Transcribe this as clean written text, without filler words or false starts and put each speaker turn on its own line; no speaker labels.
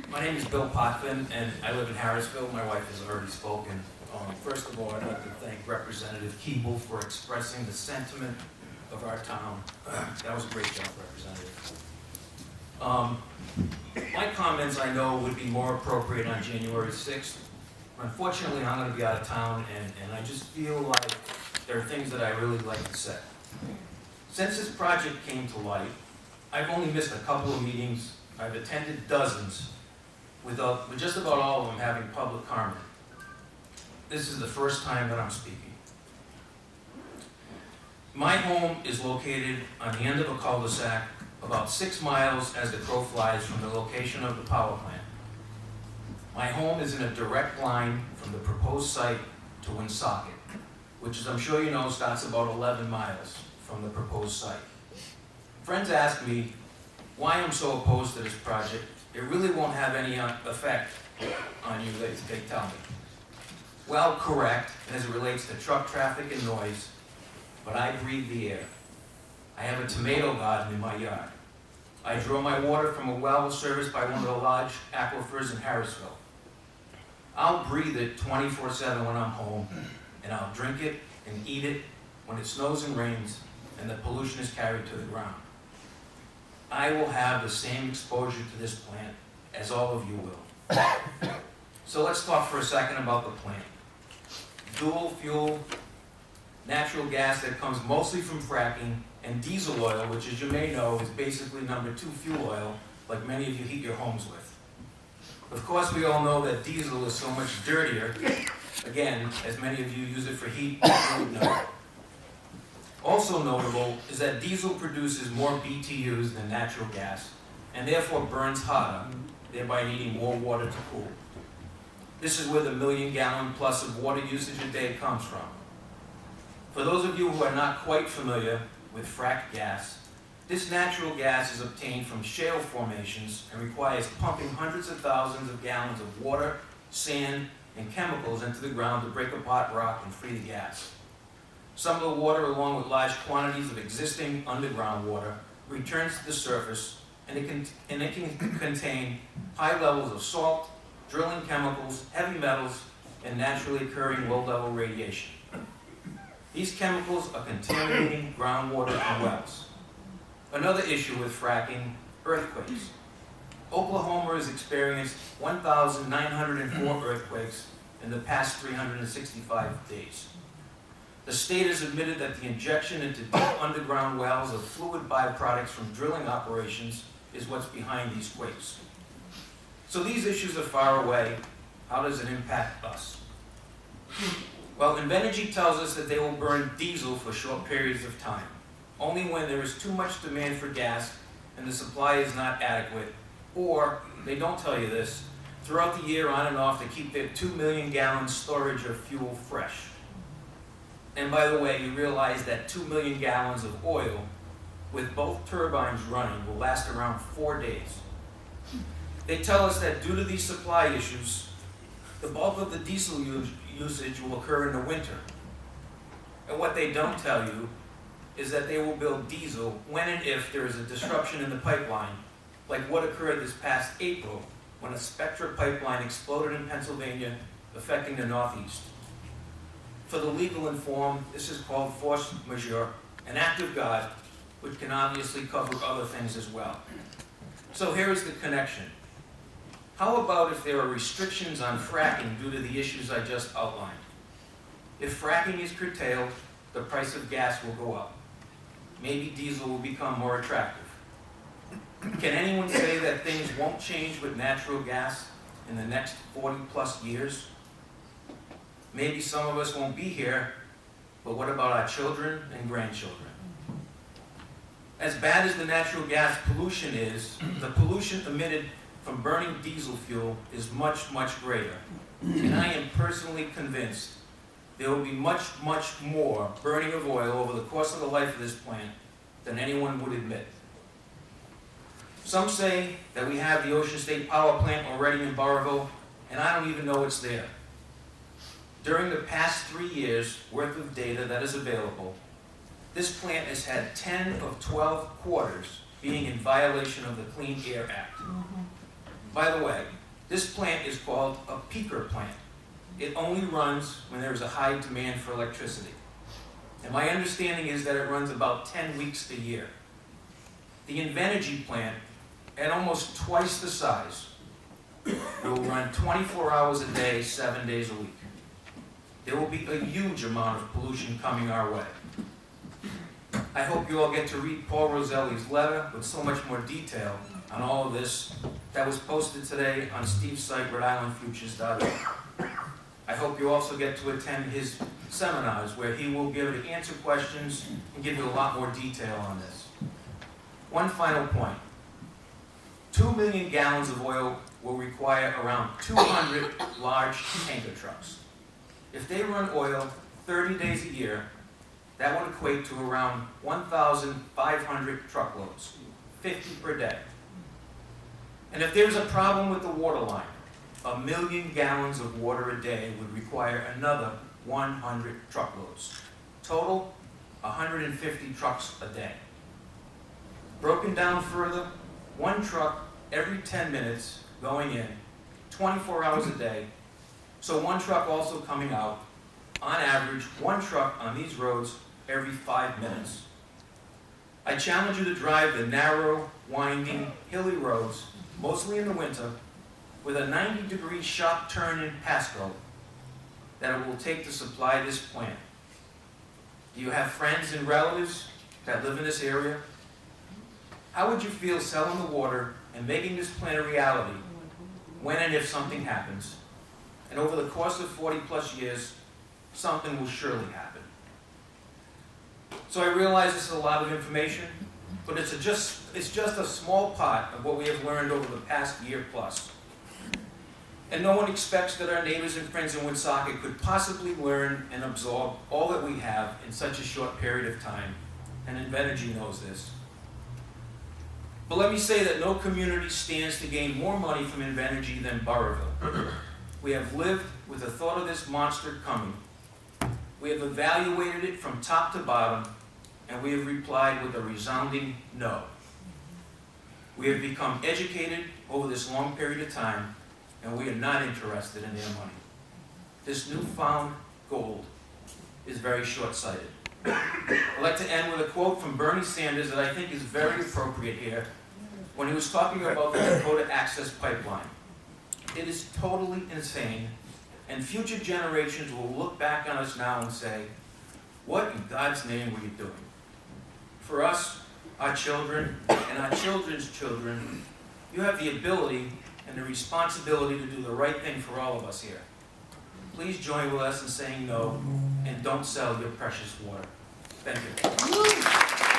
My name is Bill Potvin, and I live in Harrisville. My wife has already spoken. First of all, I'd like to thank Representative Keeble for expressing the sentiment of our town. That was a great job, Representative. My comments, I know, would be more appropriate on January 6th. Unfortunately, I'm going to be out of town, and I just feel like there are things that I really like to say. Since this project came to light, I've only missed a couple of meetings. I've attended dozens, with just about all of them having public comment. This is the first time that I'm speaking. My home is located on the end of a cul-de-sac, about 6 miles as the crow flies from the location of the power plant. My home is in a direct line from the proposed site to Woonsocket, which, as I'm sure you know, starts about 11 miles from the proposed site. Friends ask me why I'm so opposed to this project. It really won't have any effect on you, they tell me. Well, correct, as it relates to truck traffic and noise, but I breathe the air. I have a tomato garden in my yard. I draw my water from a well serviced by one of the large aquifers in Harrisville. I'll breathe it 24/7 when I'm home, and I'll drink it and eat it when it snows and rains and the pollution is carried to the ground. I will have the same exposure to this plant as all of you will. So let's talk for a second about the plant. Dual fuel, natural gas that comes mostly from fracking, and diesel oil, which, as you may know, is basically number 2 fuel oil, like many of you heat your homes with. Of course, we all know that diesel is so much dirtier, again, as many of you use it for heat, you would know. Also notable is that diesel produces more BTUs than natural gas, and therefore burns hotter, thereby needing more water to cool. This is where the 1 million gallon plus of water usage a day comes from. For those of you who are not quite familiar with fracked gas, this natural gas is obtained from shale formations and requires pumping hundreds of thousands of gallons of water, sand, and chemicals into the ground to break apart rock and free the gas. Some of the water, along with large quantities of existing underground water, returns to the surface, and it can contain high levels of salt, drilling chemicals, heavy metals, and naturally occurring low-level radiation. These chemicals are contaminating groundwater and wells. Another issue with fracking, earthquakes. Oklahoma has experienced 1,904 earthquakes in the past 365 days. The state has admitted that the injection into deep underground wells of fluid byproducts from drilling operations is what's behind these quakes. So these issues are far away. How does it impact us? Well, Invenergy tells us that they will burn diesel for short periods of time, only when there is too much demand for gas and the supply is not adequate, or, they don't tell you this, throughout the year on and off to keep their 2 million gallon storage of fuel fresh. And by the way, you realize that 2 million gallons of oil with both turbines running will last around 4 days. They tell us that due to these supply issues, the bulk of the diesel usage will occur in the winter. And what they don't tell you is that they will build diesel when and if there is a disruption in the pipeline, like what occurred this past April when a Spectra pipeline exploded in Pennsylvania, affecting the Northeast. For the legal informed, this is called force majeure, an act of God, which can obviously cover other things as well. So here is the connection. How about if there are restrictions on fracking due to the issues I just outlined? If fracking is curtailed, the price of gas will go up. Maybe diesel will become more attractive. Can anyone say that things won't change with natural gas in the next 40 plus years? Maybe some of us won't be here, but what about our children and grandchildren? As bad as the natural gas pollution is, the pollution emitted from burning diesel fuel is much, much greater. And I am personally convinced there will be much, much more burning of oil over the course of the life of this plant than anyone would admit. Some say that we have the Ocean State Power Plant already in Burrillville, and I don't even know it's there. During the past 3 years worth of data that is available, this plant has had 10 of 12 quarters being in violation of the Clean Air Act. By the way, this plant is called a peaker plant. It only runs when there is a high demand for electricity. And my understanding is that it runs about 10 weeks a year. The Invenergy plant, at almost twice the size, will run 24 hours a day, 7 days a week. There will be a huge amount of pollution coming our way. I hope you all get to read Paul Roselli's letter with so much more detail on all of this that was posted today on Steve's site, RhodeIslandFutures.org. I hope you also get to attend his seminars where he will be able to answer questions and give you a lot more detail on this. One final point. 2 million gallons of oil will require around 200 large tanker trucks. If they run oil 30 days a year, that would equate to around 1,500 truckloads, 50 per day. And if there's a problem with the water line, 1 million gallons of water a day would require another 100 truckloads. Total, 150 trucks a day. Broken down further, 1 truck every 10 minutes going in, 24 hours a day. So 1 truck also coming out. On average, 1 truck on these roads every 5 minutes. I challenge you to drive the narrow, winding, hilly roads, mostly in the winter, with a 90-degree sharp turn in Pasco that it will take to supply this plant. Do you have friends and relatives that live in this area? How would you feel selling the water and making this plant a reality when and if something happens? And over the course of 40+ years, something will surely happen. So I realize this is a lot of information, but it's just a small part of what we have learned over the past year plus. And no one expects that our neighbors and friends in Woonsocket could possibly learn and absorb all that we have in such a short period of time, and Invenergy knows this. But let me say that no community stands to gain more money from Invenergy than Burrillville. We have lived with the thought of this monster coming. We have evaluated it from top to bottom, and we have replied with a resounding no. We have become educated over this long period of time, and we are not interested in their money. This newfound gold is very short-sighted. I'd like to end with a quote from Bernie Sanders that I think is very appropriate here when he was talking about the Dakota Access Pipeline. It is totally insane, and future generations will look back on us now and say, what in God's name were you doing? For us, our children, and our children's children, you have the ability and the responsibility to do the right thing for all of us here. Please join with us in saying no, and don't sell your precious water. Thank you.